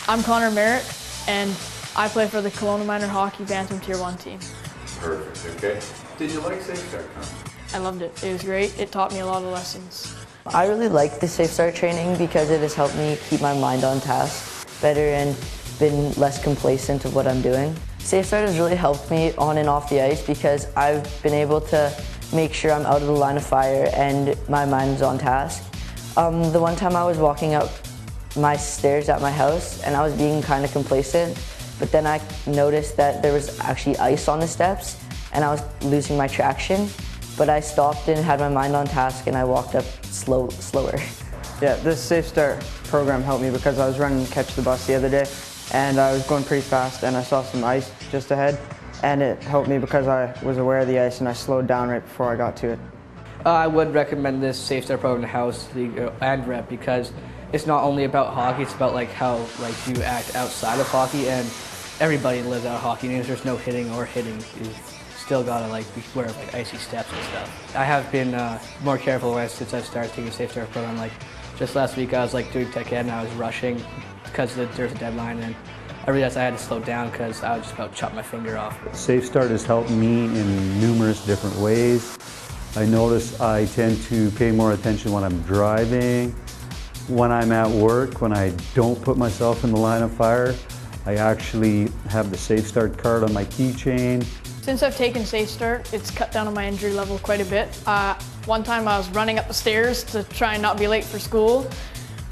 I'm Connor Merritt, and I play for the Kelowna Minor Hockey Bantam Tier 1 team. Perfect, okay. Did you like SafeStart? I loved it. It was great. It taught me a lot of lessons. I really like the SafeStart training because it has helped me keep my mind on task better and been less complacent of what I'm doing. SafeStart has really helped me on and off the ice because I've been able to make sure I'm out of the line of fire and my mind's on task. The one time I was walking up my stairs at my house and I was being kind of complacent, but then I noticed that there was actually ice on the steps and I was losing my traction, but I stopped and had my mind on task and I walked up slower. Yeah, this SafeStart program helped me because I was running Catch the Bus the other day and I was going pretty fast and I saw some ice just ahead, and it helped me because I was aware of the ice and I slowed down right before I got to it. I would recommend this SafeStart program to house, league, and rep because it's not only about hockey, it's about how you act outside of hockey, and everybody lives out of hockey, and if there's no hitting or hitting, you've still gotta beware of icy steps and stuff. I have been more careful since I've started taking a SafeStart program. Just last week I was doing tech ed and I was rushing because there's a deadline, and I realized I had to slow down because I was just about to chop my finger off. SafeStart has helped me in numerous different ways. I notice I tend to pay more attention when I'm driving, when I'm at work, when I don't put myself in the line of fire. I actually have the SafeStart card on my keychain. Since I've taken SafeStart, it's cut down on my injury level quite a bit. One time I was running up the stairs to try and not be late for school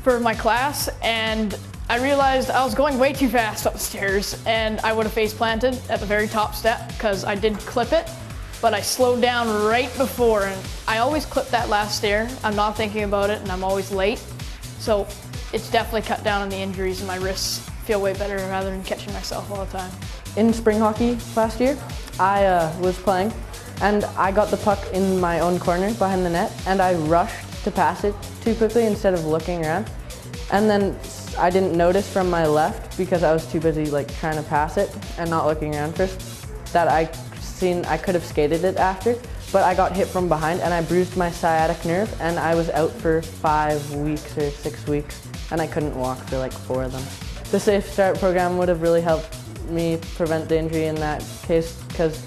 for my class, and I realized I was going way too fast up the stairs and I would have face planted at the very top step because I did clip it, but I slowed down right before, and I always clip that last stair. I'm not thinking about it and I'm always late. So it's definitely cut down on the injuries and my wrists feel way better rather than catching myself all the time. In spring hockey last year, I was playing and I got the puck in my own corner behind the net and I rushed to pass it too quickly instead of looking around. And then I didn't notice from my left because I was too busy trying to pass it and not looking around first that I could have skated it after, but I got hit from behind and I bruised my sciatic nerve and I was out for 5 weeks or 6 weeks and I couldn't walk for 4 of them. The SafeStart program would have really helped me prevent the injury in that case because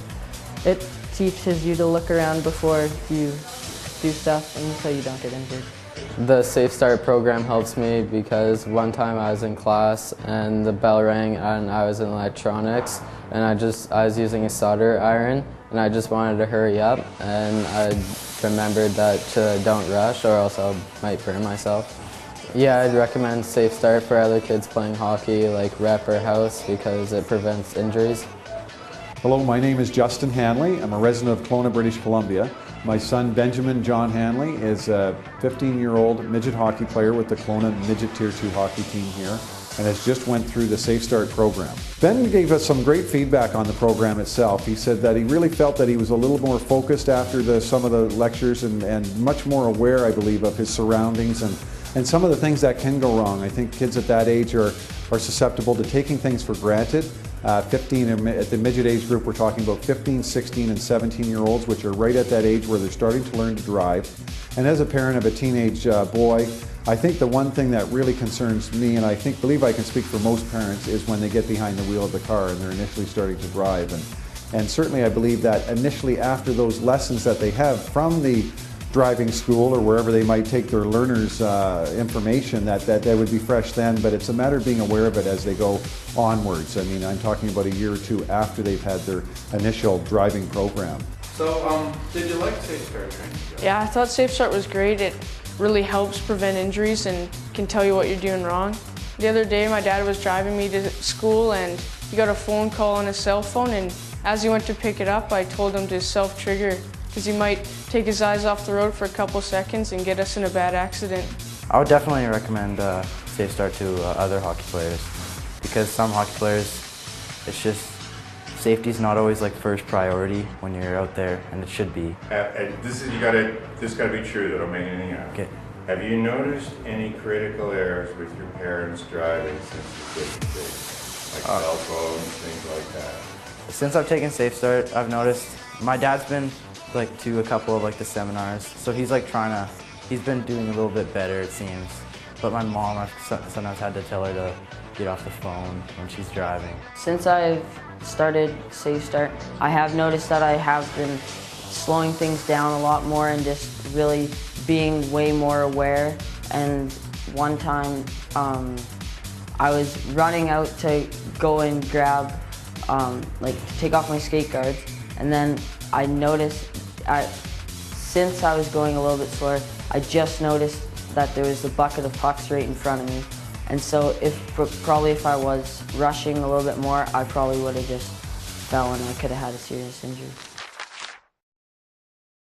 it teaches you to look around before you do stuff and so you don't get injured. The SafeStart program helps me because one time I was in class and the bell rang and I was in electronics and I was using a solder iron and I just wanted to hurry up, and I remembered that don't rush or else I might burn myself. Yeah, I'd recommend SafeStart for other kids playing hockey like rep or house because it prevents injuries. Hello, my name is Justin Hanley. I'm a resident of Kelowna, British Columbia. My son Benjamin John Hanley is a 15-year-old midget hockey player with the Kelowna Midget Tier 2 hockey team here and has just went through the SafeStart program. Ben gave us some great feedback on the program itself. He said that he really felt that he was a little more focused after some of the lectures and much more aware, I believe, of his surroundings and some of the things that can go wrong. I think kids at that age are susceptible to taking things for granted. 15 at the midget age group, we're talking about 15, 16, and 17-year-olds, which are right at that age where they're starting to learn to drive. And as a parent of a teenage boy, I think the one thing that really concerns me, and I believe I can speak for most parents, is when they get behind the wheel of the car and they're initially starting to drive. And certainly I believe that initially after those lessons that they have from the driving school or wherever they might take their learners' information, that they would be fresh then, but it's a matter of being aware of it as they go onwards. I mean, I'm talking about a year or two after they've had their initial driving program. So, did you like SafeStart training? Yeah, I thought SafeStart was great. It really helps prevent injuries and can tell you what you're doing wrong. The other day, my dad was driving me to school and he got a phone call on his cell phone, and as he went to pick it up, I told him to self-trigger because he might take his eyes off the road for a couple seconds and get us in a bad accident. I would definitely recommend SafeStart to other hockey players because some hockey players, it's just safety's not always first priority when you're out there, and it should be. This got to be true though, don't make anything up. Okay. Have you noticed any critical errors with your parents driving since you did this? Like cell phones, things like that? Since I've taken SafeStart, I've noticed my dad's been to a couple of the seminars, so he's he's been doing a little bit better, it seems. But my mom, I've sometimes had to tell her to get off the phone when she's driving. Since I've started SafeStart, I have noticed that I have been slowing things down a lot more and just really being way more aware. And one time I was running out to go and grab, like take off my skate guards, and then I noticed, since I was going a little bit slower, I just noticed that there was a bucket of pucks right in front of me. And so probably if I was rushing a little bit more, I probably would have just fell and I could have had a serious injury.